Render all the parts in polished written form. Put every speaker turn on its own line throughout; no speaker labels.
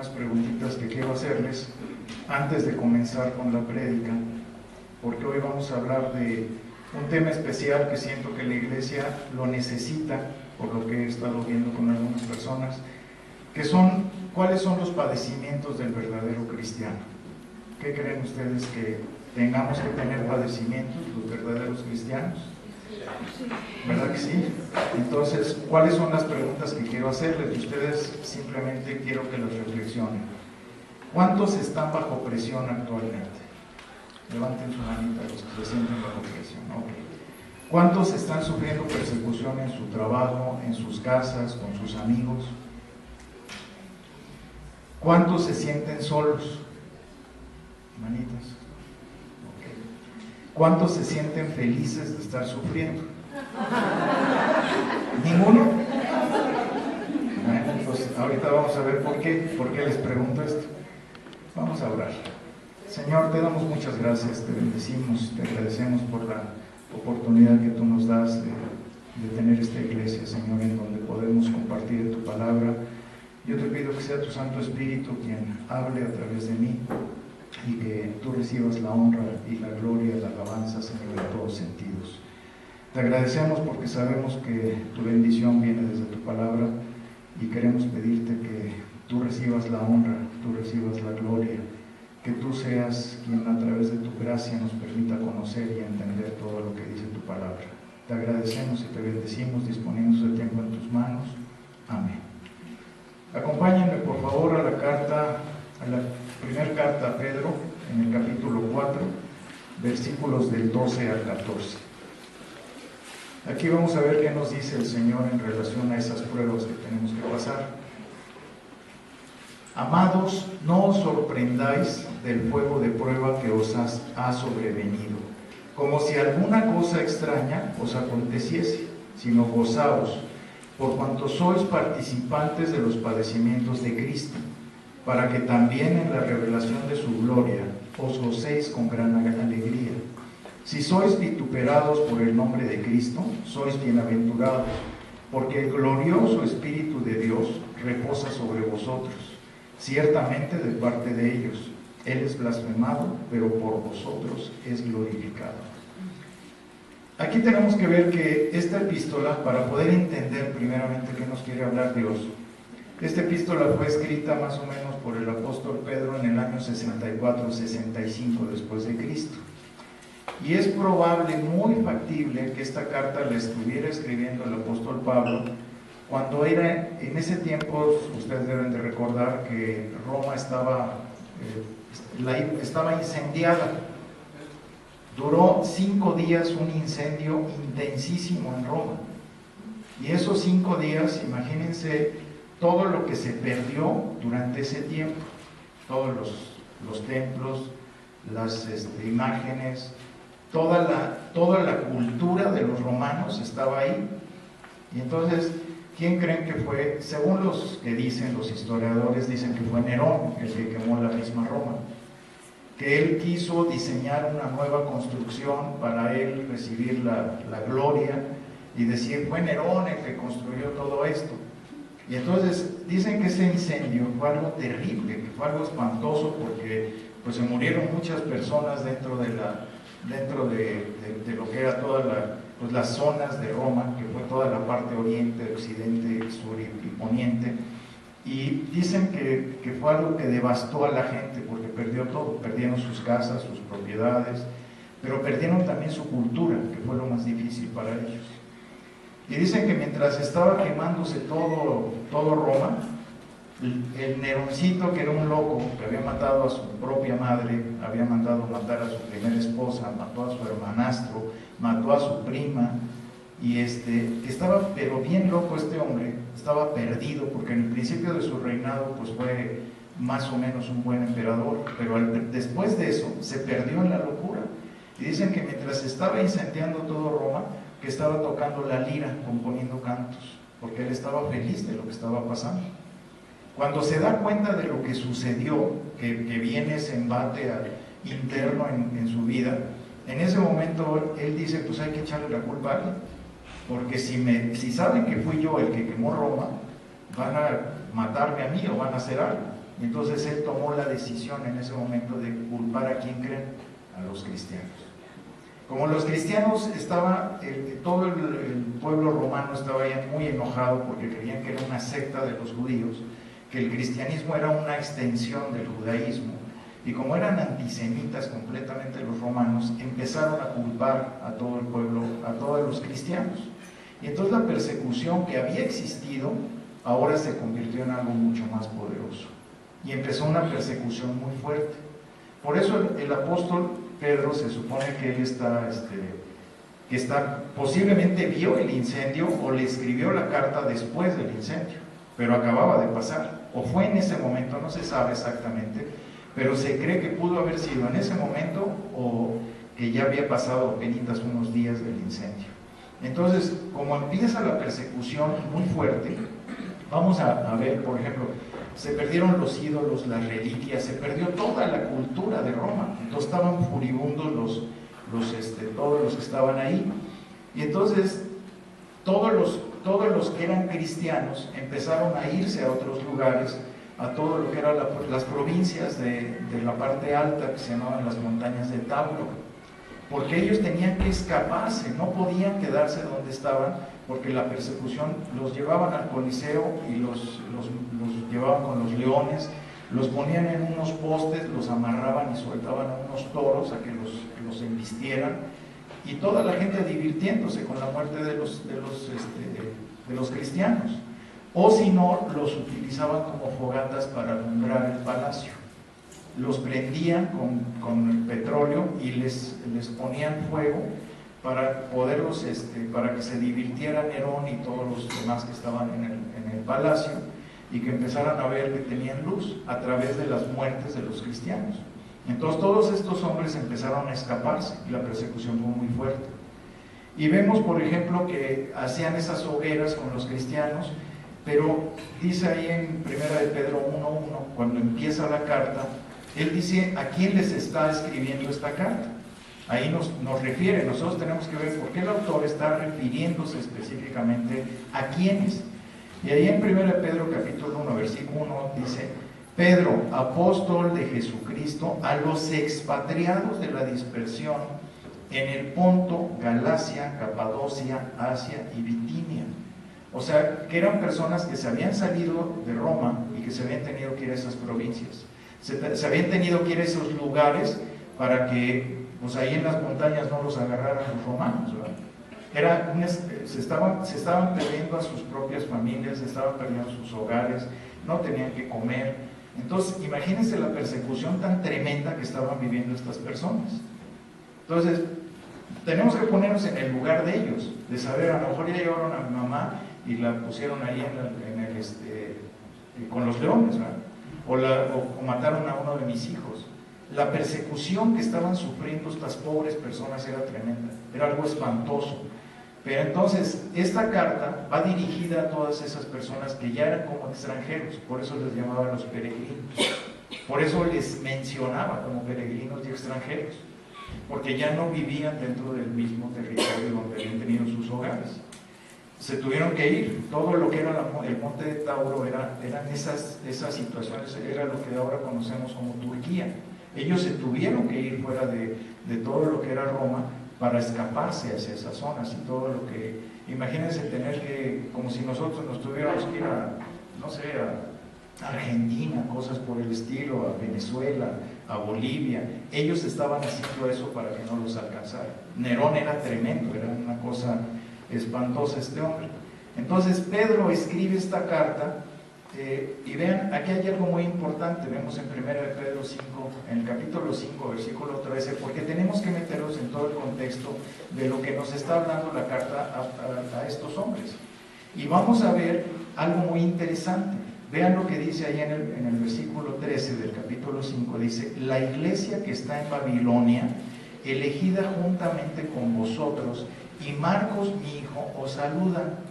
unas preguntitas que quiero hacerles antes de comenzar con la prédica, porque hoy vamos a hablar de un tema especial que siento que la iglesia lo necesita, por lo que he estado viendo con algunas personas, que son, ¿cuáles son los padecimientos del verdadero cristiano? ¿Qué creen ustedes que tengamos que tener padecimientos los verdaderos cristianos? ¿Verdad que sí? Entonces, ¿cuáles son las preguntas que quiero hacerles? Ustedes simplemente quiero que las reflexionen. ¿Cuántos están bajo presión actualmente? Levanten su manita los que se sienten bajo presión. Okay. ¿Cuántos están sufriendo persecución en su trabajo, en sus casas, con sus amigos? ¿Cuántos se sienten solos? Manitas. Okay. ¿Cuántos se sienten felices de estar sufriendo? ¿Ninguno? Bueno, pues ahorita vamos a ver por qué les pregunto esto. Vamos a orar. Señor, te damos muchas gracias, te bendecimos, te agradecemos por la oportunidad que tú nos das de tener esta iglesia, Señor, en donde podemos compartir tu palabra. Yo te pido que sea tu Santo Espíritu quien hable a través de mí y que tú recibas la honra y la gloria, la alabanza, Señor, en todos sentidos. Te agradecemos porque sabemos que tu bendición viene desde tu palabra y queremos pedirte que tú recibas la honra, tú recibas la gloria, que tú seas quien a través de tu gracia nos permita conocer y entender todo lo que dice tu palabra. Te agradecemos y te bendecimos, disponemos el tiempo en tus manos. Amén. Acompáñenme por favor a la primera carta a Pedro, en el capítulo 4, versículos del 12 al 14. Aquí vamos a ver qué nos dice el Señor en relación a esas pruebas que tenemos que pasar. Amados, no os sorprendáis del fuego de prueba que os ha sobrevenido, como si alguna cosa extraña os aconteciese, sino gozaos, por cuanto sois participantes de los padecimientos de Cristo, para que también en la revelación de su gloria os gocéis con gran alegría. Si sois vituperados por el nombre de Cristo, sois bienaventurados, porque el glorioso Espíritu de Dios reposa sobre vosotros, ciertamente de parte de ellos. Él es blasfemado, pero por vosotros es glorificado. Aquí tenemos que ver que esta epístola, para poder entender primeramente qué nos quiere hablar Dios, esta epístola fue escrita más o menos por el apóstol Pedro en el año 64-65 después de Cristo. Y es probable, muy factible, que esta carta la estuviera escribiendo el apóstol Pablo cuando era, en ese tiempo, ustedes deben de recordar que Roma estaba incendiada. Duró 5 días un incendio intensísimo en Roma. Y esos 5 días, imagínense todo lo que se perdió durante ese tiempo. Todos los templos, las imágenes, toda la cultura de los romanos estaba ahí. Y entonces, ¿quién creen que fue? Según los que dicen, los historiadores dicen que fue Nerón el que quemó la misma Roma, que él quiso diseñar una nueva construcción para él recibir la gloria y decir, fue Nerón el que construyó todo esto. Y entonces dicen que ese incendio fue algo terrible, que fue algo espantoso, porque pues se murieron muchas personas dentro de lo que era todas las zonas de Roma, que fue toda la parte oriente, occidente, sur y poniente. Y dicen que fue algo que devastó a la gente, porque perdió todo, perdieron sus casas, sus propiedades, pero perdieron también su cultura, que fue lo más difícil para ellos. Y dicen que mientras estaba quemándose todo Roma, el Neroncito, que era un loco, que había matado a su propia madre, había mandado matar a su primera esposa, mató a su hermanastro, mató a su prima, y estaba pero bien loco este hombre, estaba perdido, porque en el principio de su reinado pues fue más o menos un buen emperador, pero después de eso se perdió en la locura. Y dicen que mientras estaba incendiando todo Roma, que estaba tocando la lira, componiendo cantos, porque él estaba feliz de lo que estaba pasando. Cuando se da cuenta de lo que sucedió, que viene ese embate interno en su vida, en ese momento él dice, pues hay que echarle la culpa a alguien, porque si saben que fui yo el que quemó Roma, van a matarme a mí o van a hacer algo. Y entonces él tomó la decisión en ese momento de culpar a quién creen, a los cristianos. Como los cristianos todo el pueblo romano estaba ya muy enojado porque creían que era una secta de los judíos, que el cristianismo era una extensión del judaísmo, y como eran antisemitas completamente los romanos, empezaron a culpar a todo el pueblo, a todos los cristianos. Y entonces la persecución que había existido ahora se convirtió en algo mucho más poderoso. Y empezó una persecución muy fuerte. Por eso el apóstol Pedro se supone que él posiblemente vio el incendio o le escribió la carta después del incendio, pero acababa de pasar, o fue en ese momento, no se sabe exactamente, pero se cree que pudo haber sido en ese momento o que ya había pasado apenas unos días del incendio. Entonces, como empieza la persecución muy fuerte, vamos a ver, por ejemplo, se perdieron los ídolos, las reliquias, se perdió toda la cultura de Roma. Entonces estaban furibundos todos los que estaban ahí. Y entonces todos los que eran cristianos empezaron a irse a otros lugares, a todo lo que eran las provincias de la parte alta, que se llamaban las montañas de Tauro, porque ellos tenían que escaparse, no podían quedarse donde estaban, porque la persecución los llevaban al Coliseo y los llevaban con los leones, los ponían en unos postes, los amarraban y soltaban a unos toros a que los embistieran, y toda la gente divirtiéndose con la muerte de los cristianos. O si no, los utilizaban como fogatas para alumbrar el palacio. Los prendían con petróleo y les ponían fuego para poderlos, para que se divirtiera Nerón y todos los demás que estaban en el palacio, y que empezaran a ver que tenían luz a través de las muertes de los cristianos. Entonces todos estos hombres empezaron a escaparse y la persecución fue muy fuerte. Y vemos, por ejemplo, que hacían esas hogueras con los cristianos, pero dice ahí en 1 de Pedro 1:1, cuando empieza la carta, él dice a quién les está escribiendo esta carta. Ahí nos refiere, nosotros tenemos que ver por qué el autor está refiriéndose específicamente a quiénes. Y ahí en 1 de Pedro capítulo 1, versículo 1 dice: Pedro, apóstol de Jesucristo, a los expatriados de la dispersión en el Ponto, Galacia, Capadocia, Asia y Bitinia. O sea, que eran personas que se habían salido de Roma y que se habían tenido que ir a esas provincias. Se habían tenido que ir a esos lugares para que, pues ahí en las montañas no los agarraran los romanos, ¿verdad? Se estaban perdiendo a sus propias familias, se estaban perdiendo sus hogares, no tenían que comer. Entonces, imagínense la persecución tan tremenda que estaban viviendo estas personas. Entonces, tenemos que ponernos en el lugar de ellos, de saber, a lo mejor ya llevaron a mi mamá y la pusieron ahí con los leones, ¿verdad? O mataron a uno de mis hijos. La persecución que estaban sufriendo estas pobres personas era tremenda, era algo espantoso. Pero entonces, esta carta va dirigida a todas esas personas que ya eran como extranjeros, por eso les llamaban los peregrinos, por eso les mencionaba como peregrinos y extranjeros, porque ya no vivían dentro del mismo territorio donde habían tenido sus hogares. Se tuvieron que ir. Todo lo que era el monte de Tauro eran esas situaciones, era lo que ahora conocemos como Turquía. Ellos se tuvieron que ir fuera de todo lo que era Roma para escaparse hacia esas zonas y todo lo que... Imagínense tener que, como si nosotros nos tuviéramos que ir a Argentina, cosas por el estilo, a Venezuela, a Bolivia. Ellos estaban haciendo eso para que no los alcanzara. Nerón era tremendo, era una cosa espantosa este hombre. Entonces Pedro escribe esta carta, y vean, aquí hay algo muy importante. Vemos en 1 de Pedro 5, en el capítulo 5, versículo 13, porque tenemos que meternos en todo el contexto de lo que nos está hablando la carta a estos hombres. Y vamos a ver algo muy interesante. Vean lo que dice ahí en el versículo 13 del capítulo 5, dice: la iglesia que está en Babilonia, elegida juntamente con vosotros, y Marcos mi hijo os saludan.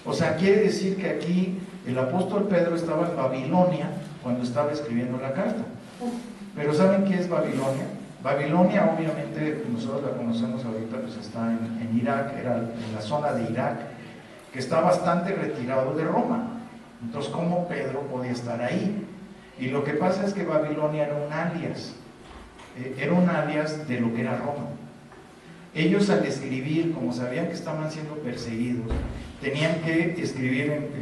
O sea, quiere decir que aquí el apóstol Pedro estaba en Babilonia cuando estaba escribiendo la carta. Pero ¿saben qué es Babilonia? Babilonia, obviamente, nosotros la conocemos ahorita, pues está en Irak, era en la zona de Irak, que está bastante retirado de Roma. Entonces, ¿cómo Pedro podía estar ahí? Y lo que pasa es que Babilonia era un alias de lo que era Roma. Ellos al escribir, como sabían que estaban siendo perseguidos, tenían que escribir en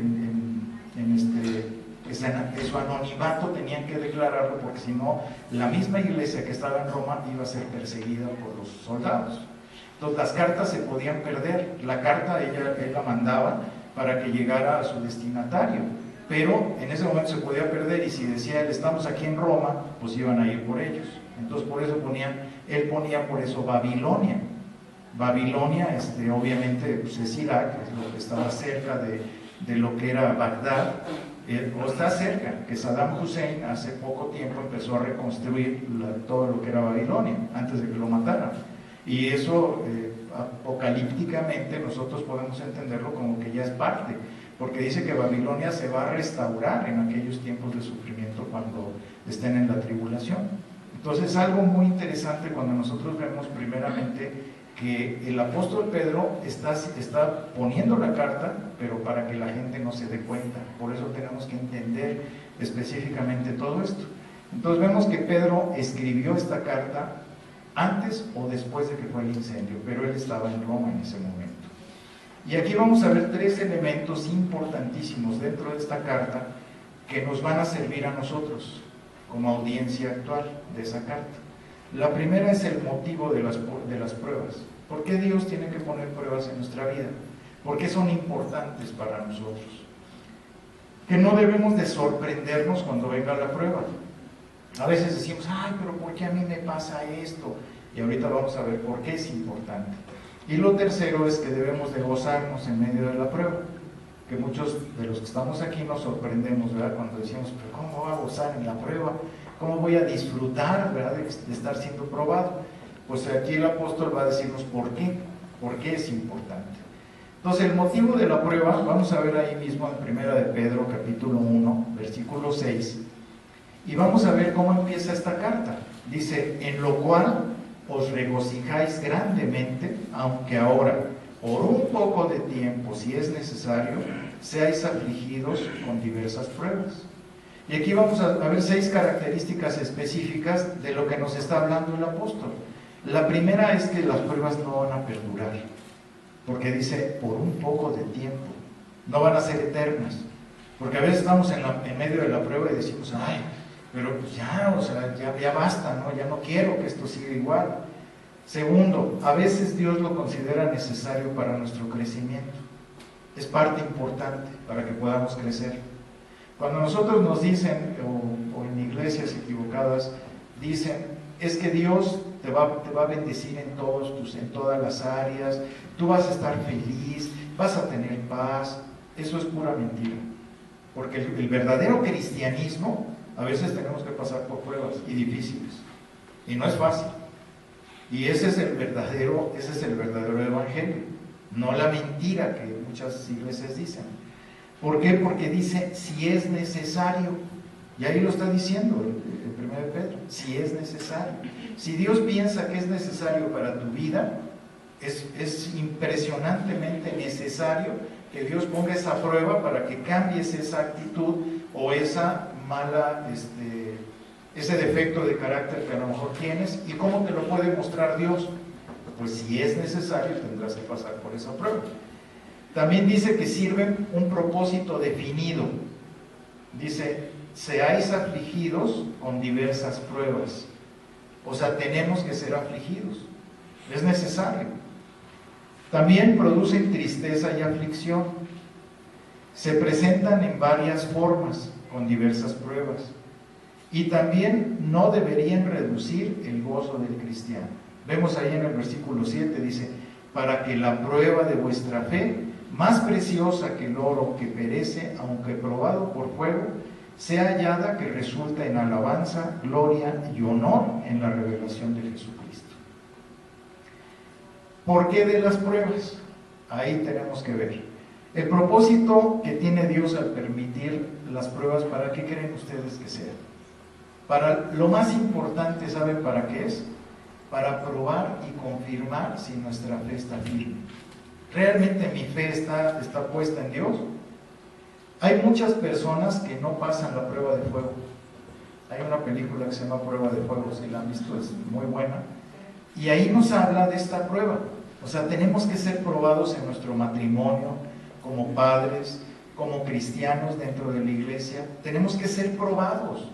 su anonimato, tenían que declararlo, porque si no, la misma iglesia que estaba en Roma iba a ser perseguida por los soldados. Entonces las cartas se podían perder. La carta él la mandaba para que llegara a su destinatario, pero en ese momento se podía perder, y si decía él estamos aquí en Roma, pues iban a ir por ellos. Entonces por eso él ponía por eso Babilonia. Babilonia, obviamente pues es Irak, es lo que estaba cerca de lo que era Bagdad, o está cerca, que Saddam Hussein hace poco tiempo empezó a reconstruir todo lo que era Babilonia, antes de que lo mataran. Y eso apocalípticamente nosotros podemos entenderlo como que ya es parte, porque dice que Babilonia se va a restaurar en aquellos tiempos de sufrimiento cuando estén en la tribulación. Entonces es algo muy interesante cuando nosotros vemos primeramente que el apóstol Pedro está poniendo la carta, pero para que la gente no se dé cuenta. Por eso tenemos que entender específicamente todo esto. Entonces vemos que Pedro escribió esta carta antes o después de que fue el incendio, pero él estaba en Roma en ese momento. Y aquí vamos a ver 3 elementos importantísimos dentro de esta carta que nos van a servir a nosotros como audiencia actual de esa carta. La primera es el motivo de las pruebas. ¿Por qué Dios tiene que poner pruebas en nuestra vida? ¿Por qué son importantes para nosotros? Que no debemos de sorprendernos cuando venga la prueba. A veces decimos, ay, pero ¿por qué a mí me pasa esto? Y ahorita vamos a ver por qué es importante. Y lo tercero es que debemos de gozarnos en medio de la prueba. Que muchos de los que estamos aquí nos sorprendemos, ¿verdad? Cuando decimos, pero ¿cómo voy a gozar en la prueba? ¿Cómo voy a disfrutar, ¿verdad?, de estar siendo probado? Pues aquí el apóstol va a decirnos por qué es importante. Entonces el motivo de la prueba, vamos a ver ahí mismo en 1 de Pedro capítulo 1, versículo 6, y vamos a ver cómo empieza esta carta. Dice, en lo cual os regocijáis grandemente, aunque ahora, por un poco de tiempo, si es necesario, seáis afligidos con diversas pruebas. Y aquí vamos a ver 6 características específicas de lo que nos está hablando el apóstol. La primera es que las pruebas no van a perdurar, porque dice, por un poco de tiempo, no van a ser eternas. Porque a veces estamos en medio de la prueba y decimos, ay, pero pues ya, o sea, ya basta, ¿no? Ya no quiero que esto siga igual. Segundo, a veces Dios lo considera necesario para nuestro crecimiento. Es parte importante para que podamos crecer. Cuando nosotros nos dicen, o en iglesias equivocadas, dicen, es que Dios te va a bendecir en todas las áreas, tú vas a estar feliz, vas a tener paz. Eso es pura mentira. Porque el verdadero cristianismo, a veces tenemos que pasar por pruebas y difíciles. Y no es fácil. Y ese es el verdadero evangelio, no la mentira que muchas iglesias dicen. ¿Por qué? Porque dice, si es necesario. Y ahí lo está diciendo el 1 de Pedro, si es necesario. Si Dios piensa que es necesario para tu vida, es impresionantemente necesario que Dios ponga esa prueba para que cambies esa actitud o esa mala, ese defecto de carácter que a lo mejor tienes. ¿Y cómo te lo puede mostrar Dios? Pues si es necesario tendrás que pasar por esa prueba. También dice que sirven un propósito definido. Dice, seáis afligidos con diversas pruebas. O sea, tenemos que ser afligidos. Es necesario. También producen tristeza y aflicción. Se presentan en varias formas, con diversas pruebas. Y también no deberían reducir el gozo del cristiano. Vemos ahí en el versículo 7, dice, para que la prueba de vuestra fe, más preciosa que el oro que perece, aunque probado por fuego, sea hallada que resulta en alabanza, gloria y honor en la revelación de Jesucristo. ¿Por qué de las pruebas? Ahí tenemos que ver. El propósito que tiene Dios al permitir las pruebas, ¿para qué creen ustedes que sea? Para lo más importante, ¿saben para qué es? Para probar y confirmar si nuestra fe está firme. ¿Realmente mi fe está puesta en Dios? Hay muchas personas que no pasan la prueba de fuego. una película que se llama Prueba de Fuego, si la han visto, es muy buena. Y ahí nos habla de esta prueba. O sea, tenemos que ser probados en nuestro matrimonio, como padres, como cristianos dentro de la iglesia. Tenemos que ser probados.